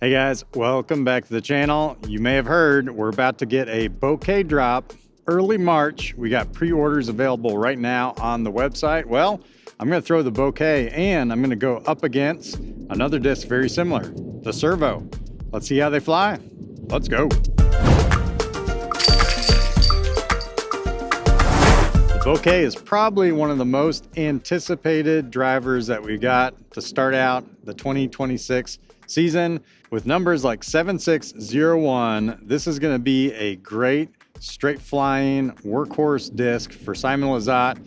Hey guys, welcome back to the channel. You may have heard we're about to get a Bokeh drop early March. We got pre-orders available right now on the website. Well, I'm going to throw the Bokeh and I'm going to go up against another disc very similar, the Servo. Let's see how they fly. Let's go. The Bokeh is probably one of the most anticipated drivers that we got to start out the 2026 season. With numbers like 7601, this is going to be a great straight flying workhorse disc for Simon Lizotte.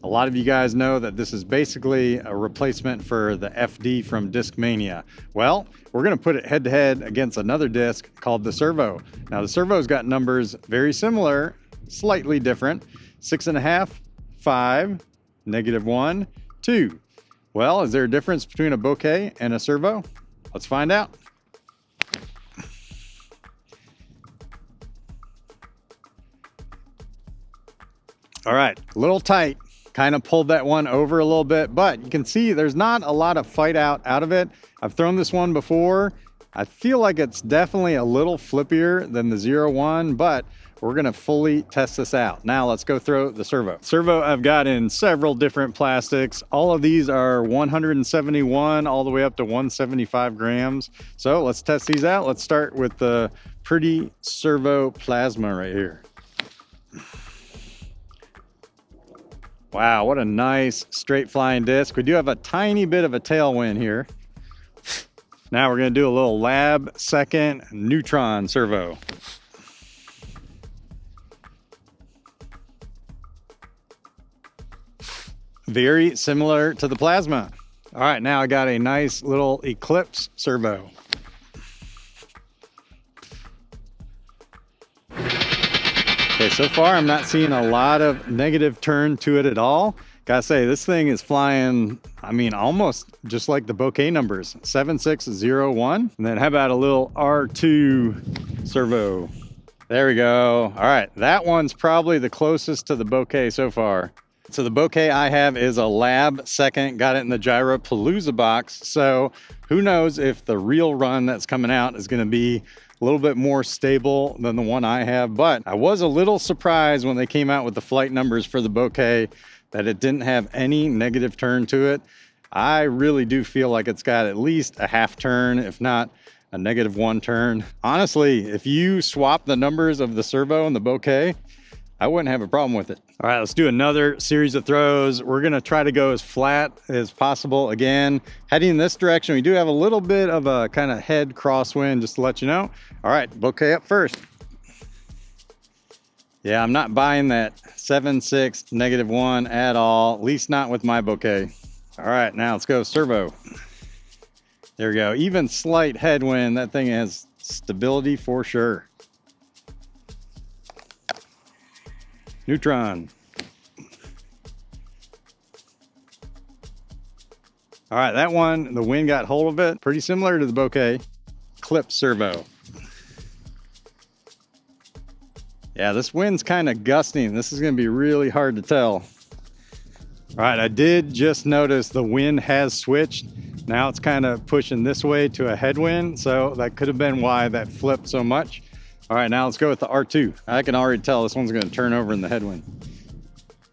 A lot of you guys know that this is basically a replacement for the FD from Discmania. Well, we're going to put it head to head against another disc called the Servo. Now the Servo's got numbers very similar, slightly different. 6.5, 5, -1, 2. Well, is there a difference between a Bokeh and a Servo? Let's find out. All right, a little tight, kind of pulled that one over a little bit, but you can see there's not a lot of fight out of it. I've thrown this one before. I feel like it's definitely a little flippier than the 01, but we're gonna fully test this out. Now let's go throw the Servo. Servo I've got in several different plastics. All of these are 171 all the way up to 175 grams. So let's test these out. Let's start with the pretty Servo plasma right here. Wow, what a nice straight flying disc. We do have a tiny bit of a tailwind here. Now we're gonna do a little lab second neutron Servo. Very similar to the plasma. All right, now I got a nice little eclipse Servo. Okay, so far I'm not seeing a lot of negative turn to it at all. Gotta say, this thing is flying, I mean, almost just like the Bokeh numbers, 7601. And then how about a little R2 Servo? There we go. All right, that one's probably the closest to the Bokeh so far. So the Bokeh I have is a lab second, got it in the Gyropalooza box. So who knows if the real run that's coming out is gonna be a little bit more stable than the one I have, but I was a little surprised when they came out with the flight numbers for the Bokeh that it didn't have any negative turn to it. I really do feel like it's got at least a half turn, if not a -1 turn. Honestly, if you swap the numbers of the Servo and the Bokeh, I wouldn't have a problem with it. All right, let's do another series of throws. We're gonna try to go as flat as possible. Again, heading in this direction, we do have a little bit of a kind of head crosswind, just to let you know. All right, Bokeh up first. Yeah, I'm not buying that 7.6 -1 at all, at least not with my Bokeh. All right, now let's go Servo. There we go, even slight headwind, that thing has stability for sure. Neutron. All right, that one, the wind got hold of it. Pretty similar to the Bokeh. Clip Servo. Yeah, this wind's kind of gusting. This is gonna be really hard to tell. All right, I did just notice the wind has switched. Now it's kind of pushing this way to a headwind, so that could have been why that flipped so much. All right, now let's go with the R2. I can already tell this one's gonna turn over in the headwind.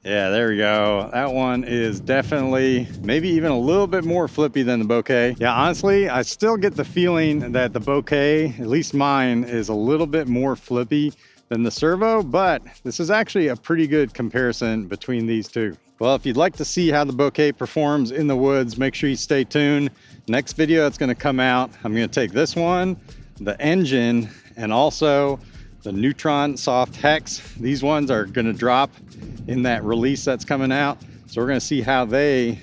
Yeah, there we go. That one is definitely maybe even a little bit more flippy than the Bokeh. Yeah, honestly, I still get the feeling that the Bokeh, at least mine, is a little bit more flippy than the Servo, but this is actually a pretty good comparison between these two. Well, if you'd like to see how the Bokeh performs in the woods, make sure you stay tuned. Next video that's gonna come out, I'm gonna take this one, the engine, and also the Neutron Soft Hex. These ones are gonna drop in that release that's coming out. So we're gonna see how they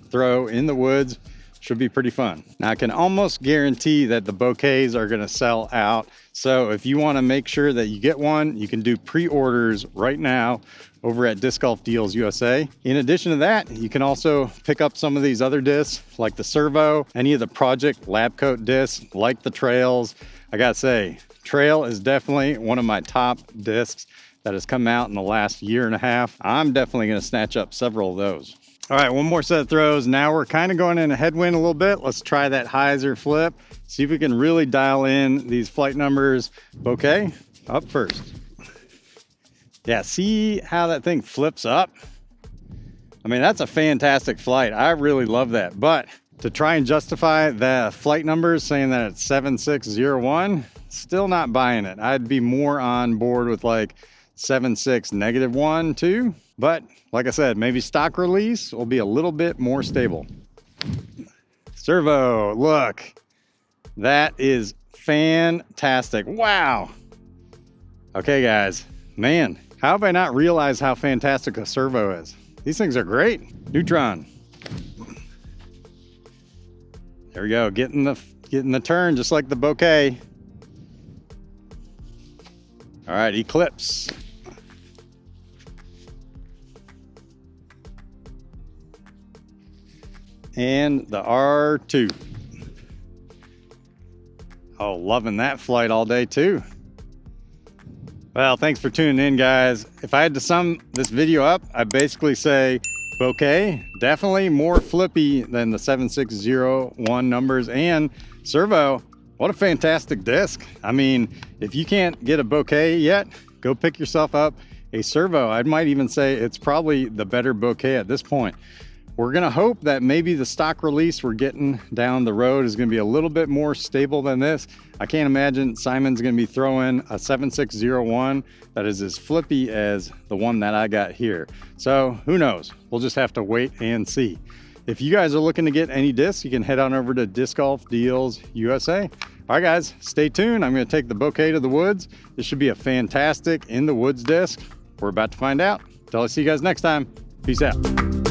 throw in the woods. Should be pretty fun. Now I can almost guarantee that the Bokehs are gonna sell out. So if you wanna make sure that you get one, you can do pre-orders right now over at Disc Golf Deals USA. In addition to that, you can also pick up some of these other discs like the Servo, any of the Project Lab Coat discs, like the Trails. I gotta say, Trail is definitely one of my top discs that has come out in the last year and a half. I'm definitely gonna snatch up several of those. All right, one more set of throws. Now we're kind of going in a headwind a little bit. Let's try that hyzer flip. See if we can really dial in these flight numbers. Bokeh, up first. Yeah, see how that thing flips up? I mean, that's a fantastic flight. I really love that. But to try and justify the flight numbers saying that it's 7601, still not buying it. I'd be more on board with like 76 -1, 2. But like I said, maybe stock release will be a little bit more stable. Servo, look, that is fantastic. Wow. Okay, guys, man, how have I not realized how fantastic a servo is? These things are great. Neutron. There we go, getting the turn just like the Bokeh. All right, Eclipse. And the R2. Oh, loving that flight all day too. Well, thanks for tuning in, guys. If I had to sum this video up, I'd basically say Bokeh, definitely more flippy than the 7601 numbers, and servo, what a fantastic disc. I mean, if you can't get a Bokeh yet, go pick yourself up a servo. I might even say it's probably the better Bokeh at this point. We're gonna hope that maybe the stock release we're getting down the road is gonna be a little bit more stable than this. I can't imagine Simon's gonna be throwing a 7601 that is as flippy as the one that I got here. So who knows? We'll just have to wait and see. If you guys are looking to get any discs, you can head on over to Disc Golf Deals USA. All right, guys, stay tuned. I'm gonna take the Bokeh to the woods. This should be a fantastic in the woods disc. We're about to find out. Till I see you guys next time. Peace out.